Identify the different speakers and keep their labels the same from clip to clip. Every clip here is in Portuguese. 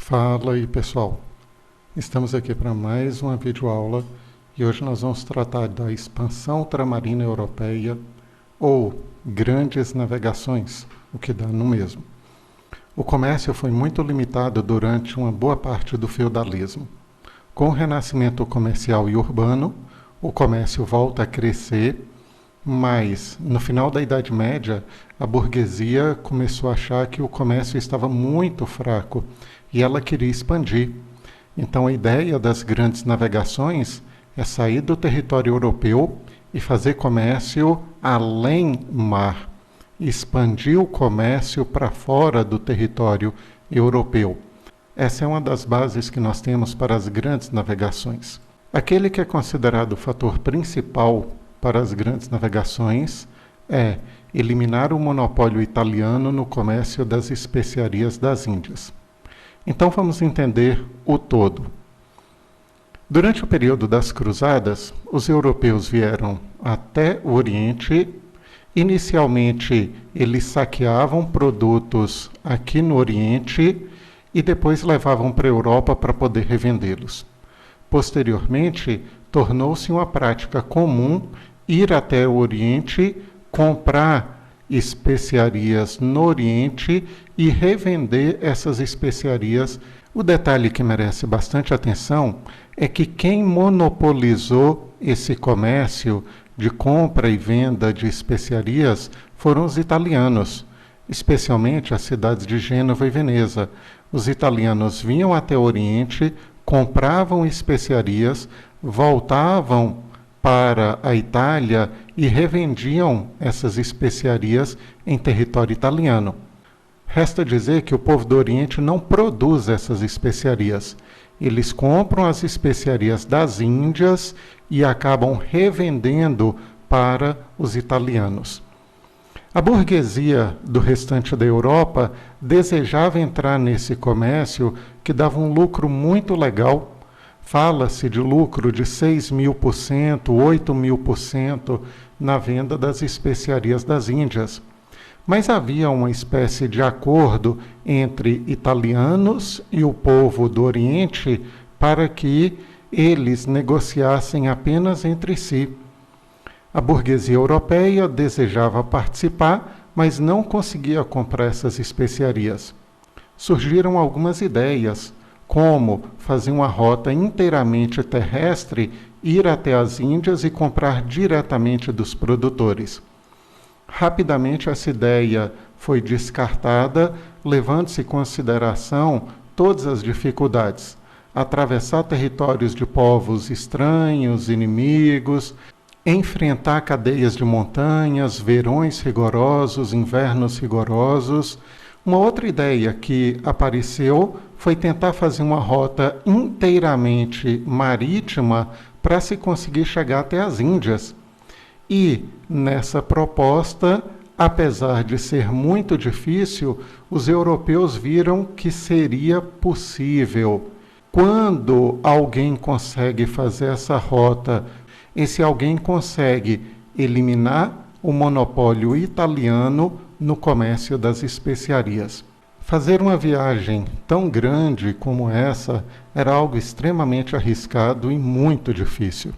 Speaker 1: Fala aí pessoal, estamos aqui para mais uma videoaula e hoje nós vamos tratar da expansão ultramarina europeia ou grandes navegações, o que dá no mesmo. O comércio foi muito limitado durante uma boa parte do feudalismo. Com o renascimento comercial e urbano, o comércio volta a crescer, mas no final da Idade Média, a burguesia começou a achar que o comércio estava muito fraco e ela queria expandir. Então a ideia das grandes navegações é sair do território europeu e fazer comércio além mar, expandir o comércio para fora do território europeu. Essa é uma das bases que nós temos para as grandes navegações. Aquele que é considerado o fator principal para as grandes navegações é eliminar o monopólio italiano no comércio das especiarias das Índias. Então vamos entender o todo. Durante o período das Cruzadas, os europeus vieram até o Oriente. Inicialmente, eles saqueavam produtos aqui no Oriente e depois levavam para a Europa para poder revendê-los. Posteriormente, tornou-se uma prática comum ir até o Oriente, comprar especiarias no Oriente e revender essas especiarias. O detalhe que merece bastante atenção é que quem monopolizou esse comércio de compra e venda de especiarias foram os italianos, especialmente as cidades de Gênova e Veneza. Os italianos vinham até o Oriente, compravam especiarias, voltavam para a Itália e revendiam essas especiarias em território italiano. Resta dizer que o povo do Oriente não produz essas especiarias. Eles compram as especiarias das Índias e acabam revendendo para os italianos. A burguesia do restante da Europa desejava entrar nesse comércio que dava um lucro muito legal. Fala-se de lucro de 6.000%, 8.000% na venda das especiarias das Índias. Mas havia uma espécie de acordo entre italianos e o povo do Oriente para que eles negociassem apenas entre si. A burguesia europeia desejava participar, mas não conseguia comprar essas especiarias. Surgiram algumas ideias, como fazer uma rota inteiramente terrestre, ir até as Índias e comprar diretamente dos produtores. Rapidamente essa ideia foi descartada, levando-se em consideração todas as dificuldades. Atravessar territórios de povos estranhos, inimigos, enfrentar cadeias de montanhas, verões rigorosos, invernos rigorosos. Uma outra ideia que apareceu foi tentar fazer uma rota inteiramente marítima para se conseguir chegar até as Índias. E nessa proposta, apesar de ser muito difícil, os europeus viram que seria possível. Quando alguém consegue fazer essa rota, esse alguém consegue eliminar o monopólio italiano no comércio das especiarias. Fazer uma viagem tão grande como essa era algo extremamente arriscado e muito difícil.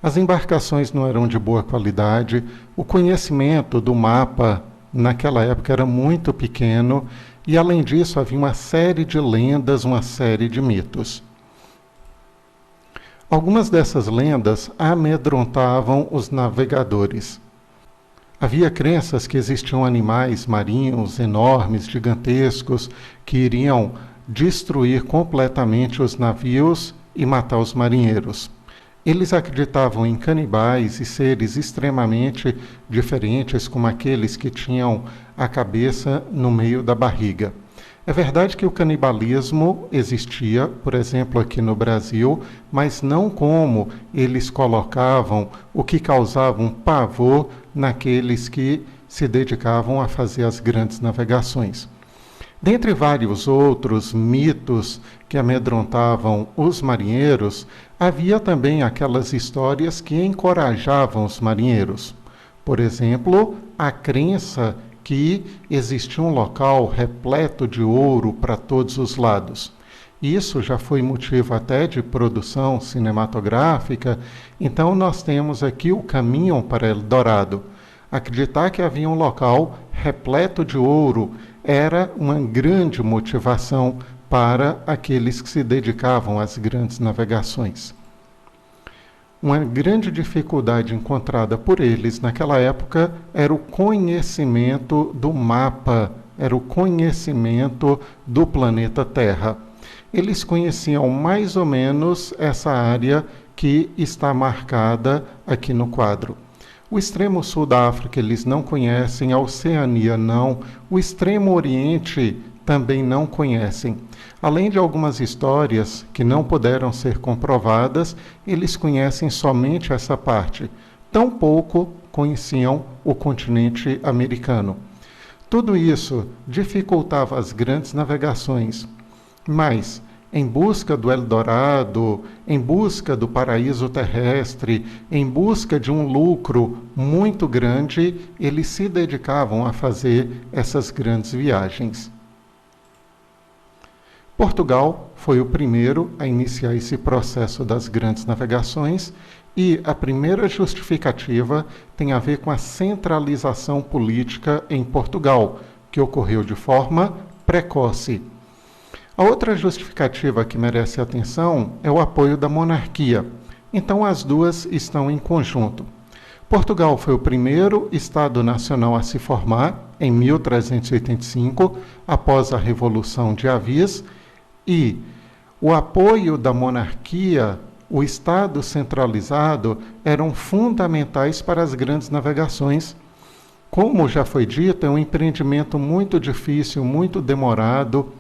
Speaker 1: As embarcações não eram de boa qualidade, o conhecimento do mapa naquela época era muito pequeno e, além disso, havia uma série de lendas, uma série de mitos. Algumas dessas lendas amedrontavam os navegadores. Havia crenças que existiam animais marinhos enormes, gigantescos, que iriam destruir completamente os navios e matar os marinheiros. Eles acreditavam em canibais e seres extremamente diferentes, como aqueles que tinham a cabeça no meio da barriga. É verdade que o canibalismo existia, por exemplo, aqui no Brasil, mas não como eles colocavam, o que causava um pavor naqueles que se dedicavam a fazer as grandes navegações. Dentre vários outros mitos que amedrontavam os marinheiros, havia também aquelas histórias que encorajavam os marinheiros. Por exemplo, a crença que existia um local repleto de ouro para todos os lados. Isso já foi motivo até de produção cinematográfica. Então nós temos aqui o caminho para Eldorado. Acreditar que havia um local repleto de ouro era uma grande motivação para aqueles que se dedicavam às grandes navegações. Uma grande dificuldade encontrada por eles naquela época era o conhecimento do mapa, era o conhecimento do planeta Terra. Eles conheciam mais ou menos essa área que está marcada aqui no quadro. O extremo sul da África eles não conhecem, a Oceania não, o extremo oriente também não conhecem. Além de algumas histórias que não puderam ser comprovadas, eles conhecem somente essa parte. Tampouco conheciam o continente americano. Tudo isso dificultava as grandes navegações, mas em busca do Eldorado, em busca do paraíso terrestre, em busca de um lucro muito grande, eles se dedicavam a fazer essas grandes viagens. Portugal foi o primeiro a iniciar esse processo das grandes navegações e a primeira justificativa tem a ver com a centralização política em Portugal, que ocorreu de forma precoce. A outra justificativa que merece atenção é o apoio da monarquia. Então as duas estão em conjunto. Portugal foi o primeiro Estado nacional a se formar em 1385, após a Revolução de Avis, e o apoio da monarquia, o Estado centralizado, eram fundamentais para as grandes navegações. Como já foi dito, é um empreendimento muito difícil, muito demorado,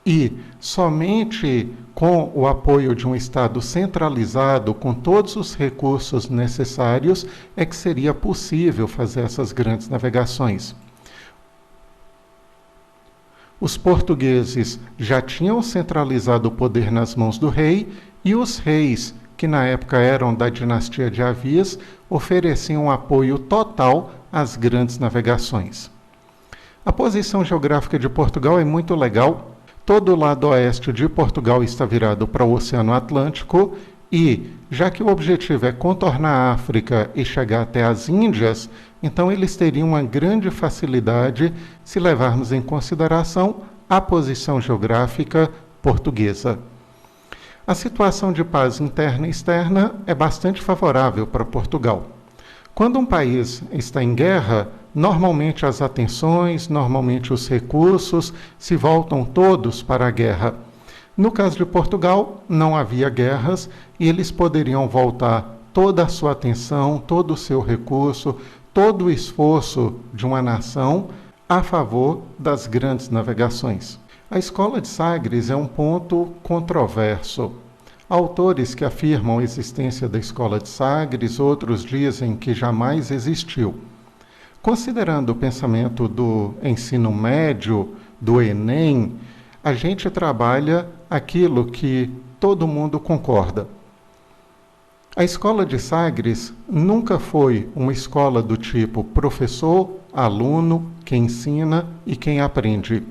Speaker 1: e somente com o apoio de um Estado centralizado, com todos os recursos necessários, é que seria possível fazer essas grandes navegações. Os portugueses já tinham centralizado o poder nas mãos do rei, e os reis, que na época eram da dinastia de Avias, ofereciam apoio total às grandes navegações. A posição geográfica de Portugal é muito legal. Todo o lado oeste de Portugal está virado para o Oceano Atlântico e, já que o objetivo é contornar a África e chegar até as Índias, então eles teriam uma grande facilidade se levarmos em consideração a posição geográfica portuguesa. A situação de paz interna e externa é bastante favorável para Portugal. Quando um país está em guerra, normalmente as atenções, normalmente os recursos se voltam todos para a guerra. No caso de Portugal, não havia guerras e eles poderiam voltar toda a sua atenção, todo o seu recurso, todo o esforço de uma nação a favor das grandes navegações. A escola de Sagres é um ponto controverso. Há autores que afirmam a existência da escola de Sagres, outros dizem que jamais existiu. Considerando o pensamento do ensino médio, do Enem, a gente trabalha aquilo que todo mundo concorda. A escola de Sagres nunca foi uma escola do tipo professor, aluno, quem ensina e quem aprende.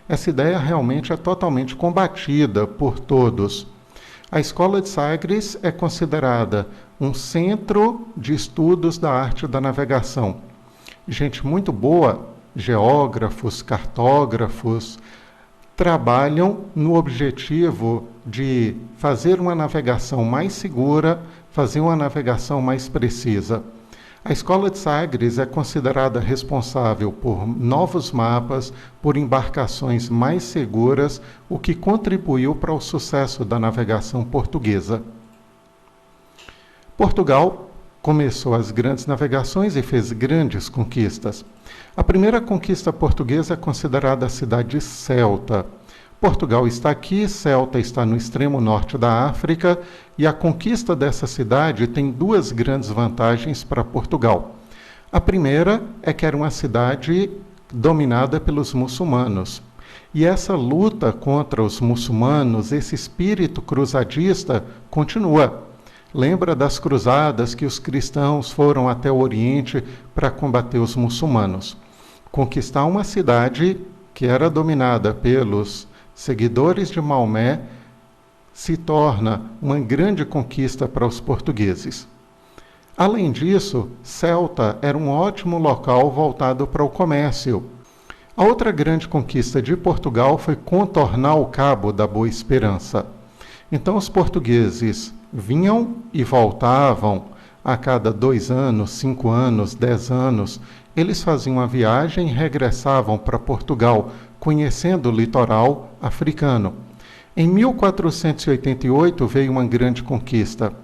Speaker 1: Essa ideia realmente é totalmente combatida por todos. A escola de Sagres é considerada um centro de estudos da arte da navegação. Gente muito boa, geógrafos, cartógrafos, trabalham no objetivo de fazer uma navegação mais segura, fazer uma navegação mais precisa. A escola de Sagres é considerada responsável por novos mapas, por embarcações mais seguras, o que contribuiu para o sucesso da navegação portuguesa. Portugal começou as grandes navegações e fez grandes conquistas. A primeira conquista portuguesa é considerada a cidade de Ceuta. Portugal está aqui, Ceuta está no extremo norte da África, e a conquista dessa cidade tem duas grandes vantagens para Portugal. A primeira é que era uma cidade dominada pelos muçulmanos. E essa luta contra os muçulmanos, esse espírito cruzadista, continua. Lembra das cruzadas que os cristãos foram até o Oriente para combater os muçulmanos. Conquistar uma cidade que era dominada pelos seguidores de Maomé, se torna uma grande conquista para os portugueses. Além disso, Ceuta era um ótimo local voltado para o comércio. A outra grande conquista de Portugal foi contornar o Cabo da Boa Esperança. Então os portugueses vinham e voltavam a cada 2 anos, 5 anos, 10 anos. Eles faziam a viagem e regressavam para Portugal, conhecendo o litoral africano. Em 1488 veio uma grande conquista.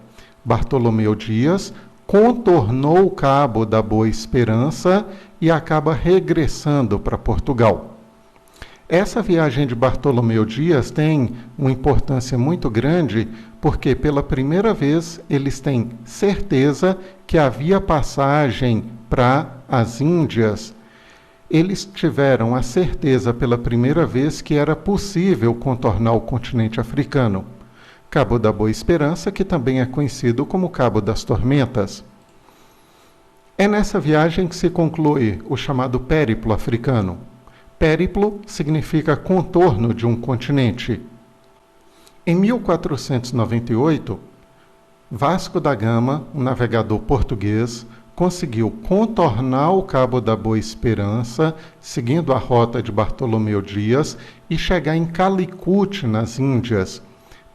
Speaker 1: Bartolomeu Dias contornou o Cabo da Boa Esperança e acaba regressando para Portugal. Essa viagem de Bartolomeu Dias tem uma importância muito grande porque pela primeira vez eles têm certeza que havia passagem para as Índias. Eles tiveram a certeza pela primeira vez que era possível contornar o continente africano. Cabo da Boa Esperança, que também é conhecido como Cabo das Tormentas. É nessa viagem que se conclui o chamado périplo africano. Périplo significa contorno de um continente. Em 1498, Vasco da Gama, um navegador português, conseguiu contornar o Cabo da Boa Esperança, seguindo a rota de Bartolomeu Dias, e chegar em Calicut, nas Índias.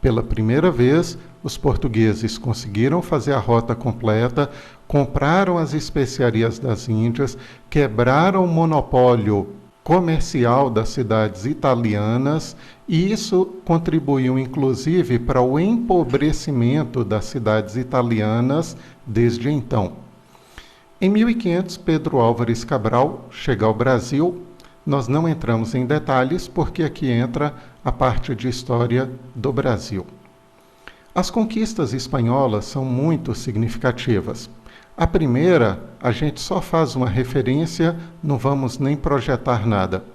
Speaker 1: Pela primeira vez, os portugueses conseguiram fazer a rota completa, compraram as especiarias das Índias, quebraram o monopólio comercial das cidades italianas, e isso contribuiu inclusive para o empobrecimento das cidades italianas desde então. Em 1500, Pedro Álvares Cabral chega ao Brasil. Nós não entramos em detalhes porque aqui entra a parte de história do Brasil. As conquistas espanholas são muito significativas. A primeira, a gente só faz uma referência, não vamos nem projetar nada.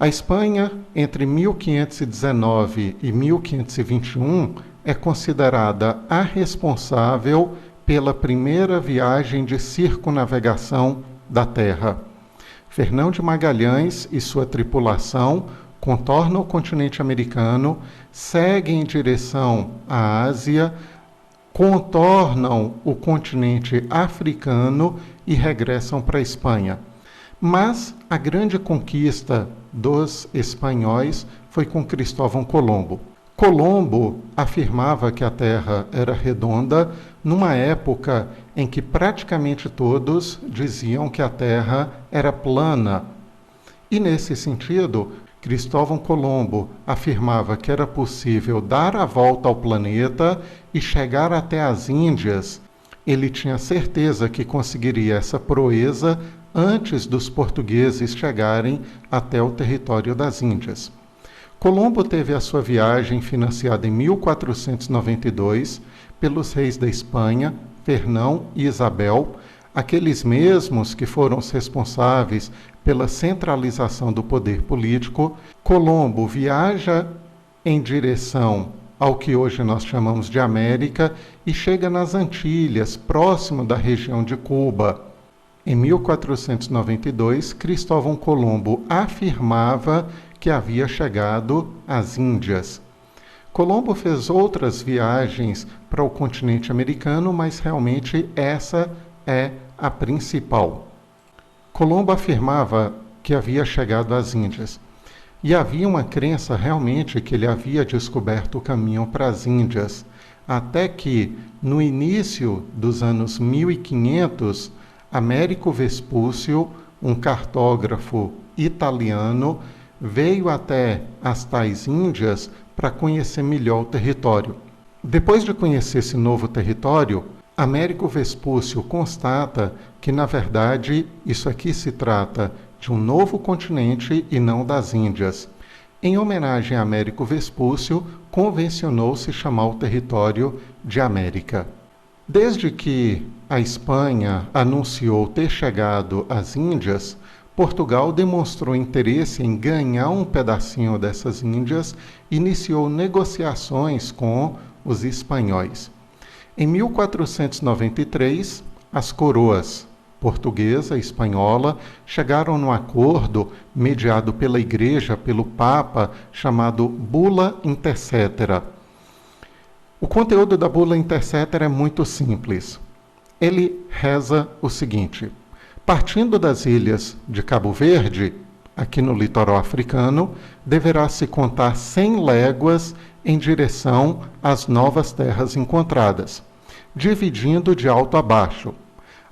Speaker 1: A Espanha, entre 1519 e 1521, é considerada a responsável pela primeira viagem de circunnavegação da Terra. Fernão de Magalhães e sua tripulação contornam o continente americano, seguem em direção à Ásia, contornam o continente africano e regressam para a Espanha. Mas a grande conquista dos espanhóis foi com Cristóvão Colombo. Colombo afirmava que a Terra era redonda numa época em que praticamente todos diziam que a Terra era plana. E nesse sentido, Cristóvão Colombo afirmava que era possível dar a volta ao planeta e chegar até as Índias. Ele tinha certeza que conseguiria essa proeza antes dos portugueses chegarem até o território das Índias. Colombo teve a sua viagem financiada em 1492 pelos reis da Espanha, Fernão e Isabel, aqueles mesmos que foram os responsáveis pela centralização do poder político. Colombo viaja em direção ao que hoje nós chamamos de América e chega nas Antilhas, próximo da região de Cuba. Em 1492, Cristóvão Colombo afirmava que havia chegado às Índias. Colombo fez outras viagens para o continente americano, mas realmente essa é a principal. Colombo afirmava que havia chegado às Índias. E havia uma crença realmente que ele havia descoberto o caminho para as Índias, até que, no início dos anos 1500, Américo Vespúcio, um cartógrafo italiano, veio até as tais Índias para conhecer melhor o território. Depois de conhecer esse novo território, Américo Vespúcio constata que, na verdade, isso aqui se trata de um novo continente e não das Índias. Em homenagem a Américo Vespúcio, convencionou-se chamar o território de América. Desde que a Espanha anunciou ter chegado às Índias, Portugal demonstrou interesse em ganhar um pedacinho dessas Índias e iniciou negociações com os espanhóis. Em 1493, as coroas portuguesa e espanhola chegaram num acordo mediado pela Igreja, pelo Papa, chamado Bula Intercetera. O conteúdo da Bula Intercetera é muito simples. Ele reza o seguinte: partindo das ilhas de Cabo Verde, aqui no litoral africano, deverá se contar 100 léguas em direção às novas terras encontradas, dividindo de alto a baixo.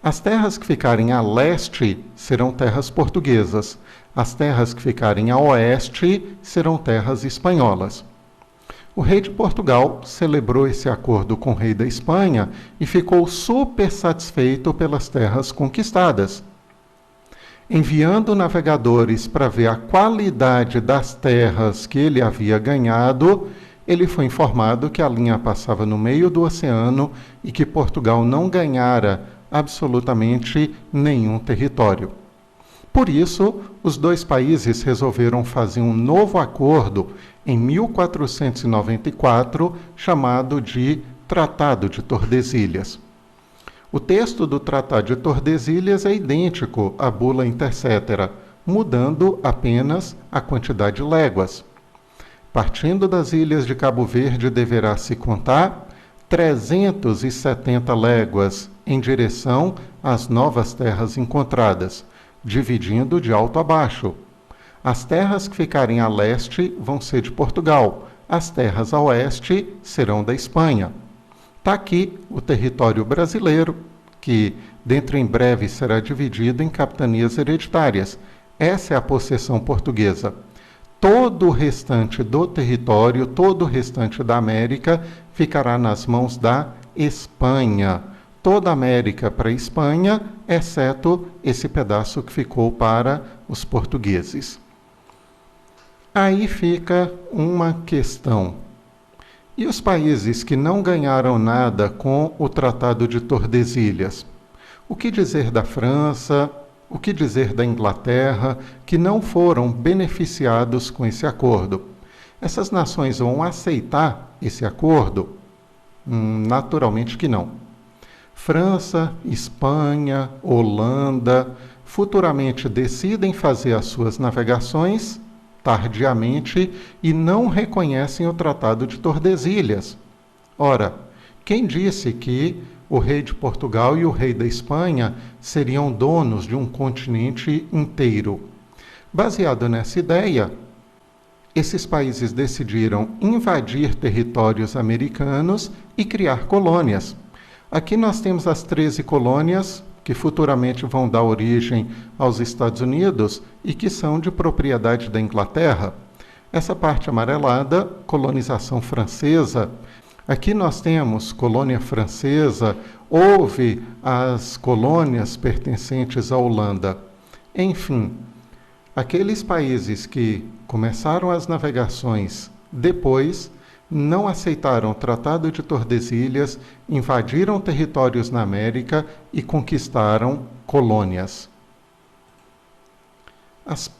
Speaker 1: As terras que ficarem a leste serão terras portuguesas, as terras que ficarem a oeste serão terras espanholas. O rei de Portugal celebrou esse acordo com o rei da Espanha e ficou super satisfeito pelas terras conquistadas. Enviando navegadores para ver a qualidade das terras que ele havia ganhado, ele foi informado que a linha passava no meio do oceano e que Portugal não ganhara absolutamente nenhum território. Por isso, os dois países resolveram fazer um novo acordo em 1494, chamado de Tratado de Tordesilhas. O texto do Tratado de Tordesilhas é idêntico à Bula Intercetera, mudando apenas a quantidade de léguas. Partindo das ilhas de Cabo Verde, deverá se contar 370 léguas em direção às novas terras encontradas, dividindo de alto a baixo. As terras que ficarem a leste vão ser de Portugal, as terras a oeste serão da Espanha. Está aqui o território brasileiro, que dentro em breve será dividido em capitanias hereditárias. Essa é a possessão portuguesa. Todo o restante do território, todo o restante da América, ficará nas mãos da Espanha. Toda a América para a Espanha, exceto esse pedaço que ficou para os portugueses. Aí fica uma questão. E os países que não ganharam nada com o Tratado de Tordesilhas? O que dizer da França? O que dizer da Inglaterra, que não foram beneficiados com esse acordo? Essas nações vão aceitar esse acordo? Naturalmente que não. França, Espanha, Holanda, futuramente decidem fazer as suas navegações tardiamente e não reconhecem o Tratado de Tordesilhas. Ora, quem disse que o rei de Portugal e o rei da Espanha seriam donos de um continente inteiro? Baseado nessa ideia, esses países decidiram invadir territórios americanos e criar colônias. Aqui nós temos as 13 colônias que futuramente vão dar origem aos Estados Unidos e que são de propriedade da Inglaterra. Essa parte amarelada, colonização francesa. Aqui nós temos colônia francesa, houve as colônias pertencentes à Holanda. Enfim, aqueles países que começaram as navegações depois não aceitaram o Tratado de Tordesilhas, invadiram territórios na América e conquistaram colônias. As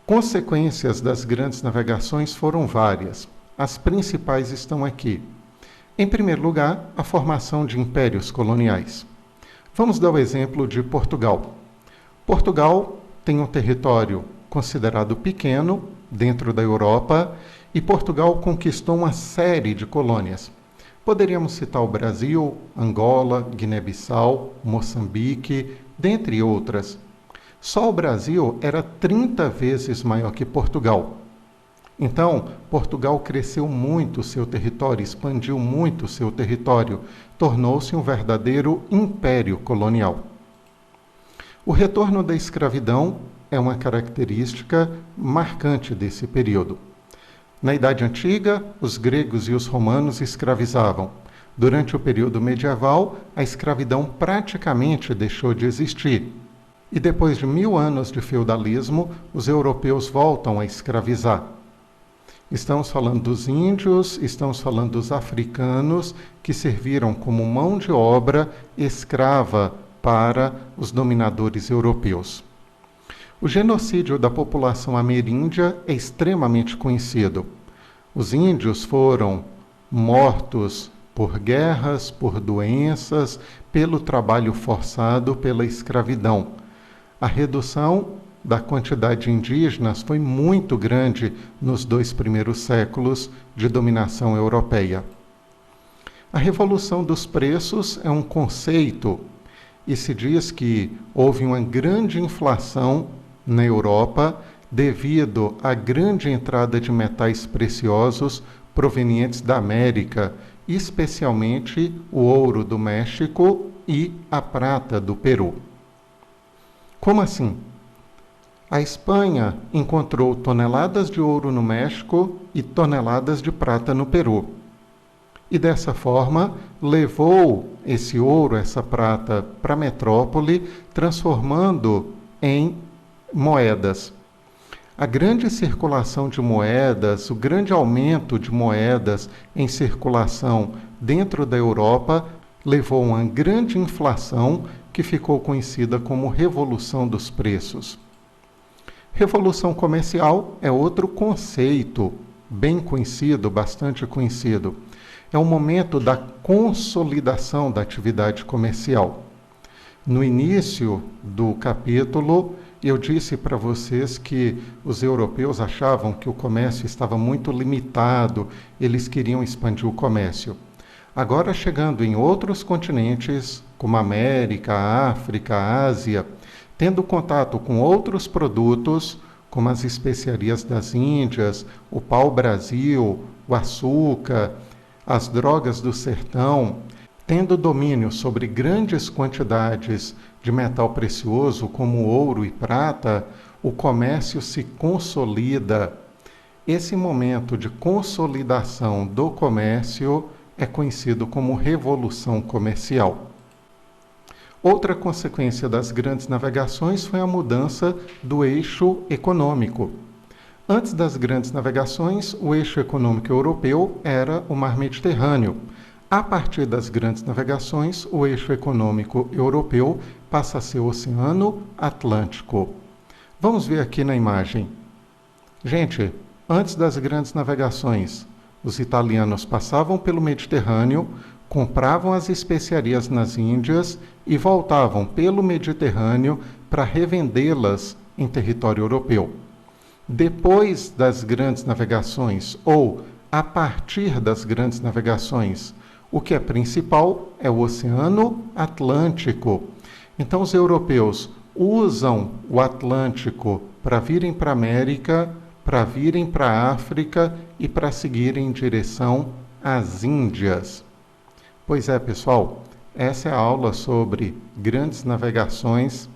Speaker 1: consequências das grandes navegações foram várias. As principais estão aqui. Em primeiro lugar, a formação de impérios coloniais. Vamos dar o exemplo de Portugal. Portugal tem um território considerado pequeno dentro da Europa e Portugal conquistou uma série de colônias. Poderíamos citar o Brasil, Angola, Guiné-Bissau, Moçambique, dentre outras. Só o Brasil era 30 vezes maior que Portugal. Então, Portugal cresceu muito o seu território, expandiu muito o seu território, tornou-se um verdadeiro império colonial. O retorno da escravidão é uma característica marcante desse período. Na Idade Antiga, os gregos e os romanos escravizavam. Durante o período medieval, a escravidão praticamente deixou de existir. E depois de 1000 anos de feudalismo, os europeus voltam a escravizar. Estamos falando dos índios, estamos falando dos africanos que serviram como mão de obra escrava para os dominadores europeus. O genocídio da população ameríndia é extremamente conhecido. Os índios foram mortos por guerras, por doenças, pelo trabalho forçado, pela escravidão. A redução da quantidade de indígenas foi muito grande nos 2 primeiros séculos de dominação europeia. A revolução dos preços é um conceito e se diz que houve uma grande inflação na Europa devido à grande entrada de metais preciosos provenientes da América, especialmente o ouro do México e a prata do Peru. Como assim? A Espanha encontrou toneladas de ouro no México e toneladas de prata no Peru. E dessa forma levou esse ouro, essa prata, para a metrópole, transformando em moedas. A grande circulação de moedas, o grande aumento de moedas em circulação dentro da Europa levou a uma grande inflação que ficou conhecida como Revolução dos Preços. Revolução comercial é outro conceito bem conhecido, bastante conhecido. É o momento da consolidação da atividade comercial. No início do capítulo, eu disse para vocês que os europeus achavam que o comércio estava muito limitado, eles queriam expandir o comércio. Agora, chegando em outros continentes, como a América, África, Ásia, tendo contato com outros produtos, como as especiarias das Índias, o pau-brasil, o açúcar, as drogas do sertão, tendo domínio sobre grandes quantidades de metal precioso, como ouro e prata, o comércio se consolida. Esse momento de consolidação do comércio é conhecido como Revolução Comercial. Outra consequência das grandes navegações foi a mudança do eixo econômico. Antes das grandes navegações, o eixo econômico europeu era o Mar Mediterrâneo. A partir das grandes navegações, o eixo econômico europeu passa a ser o Oceano Atlântico. Vamos ver aqui na imagem. Gente, antes das grandes navegações, os italianos passavam pelo Mediterrâneo, compravam as especiarias nas Índias e voltavam pelo Mediterrâneo para revendê-las em território europeu. Depois das grandes navegações, ou a partir das grandes navegações, o que é principal é o Oceano Atlântico. Então, os europeus usam o Atlântico para virem para a América, para virem para a África e para seguirem em direção às Índias. Pois é, pessoal, essa é a aula sobre grandes navegações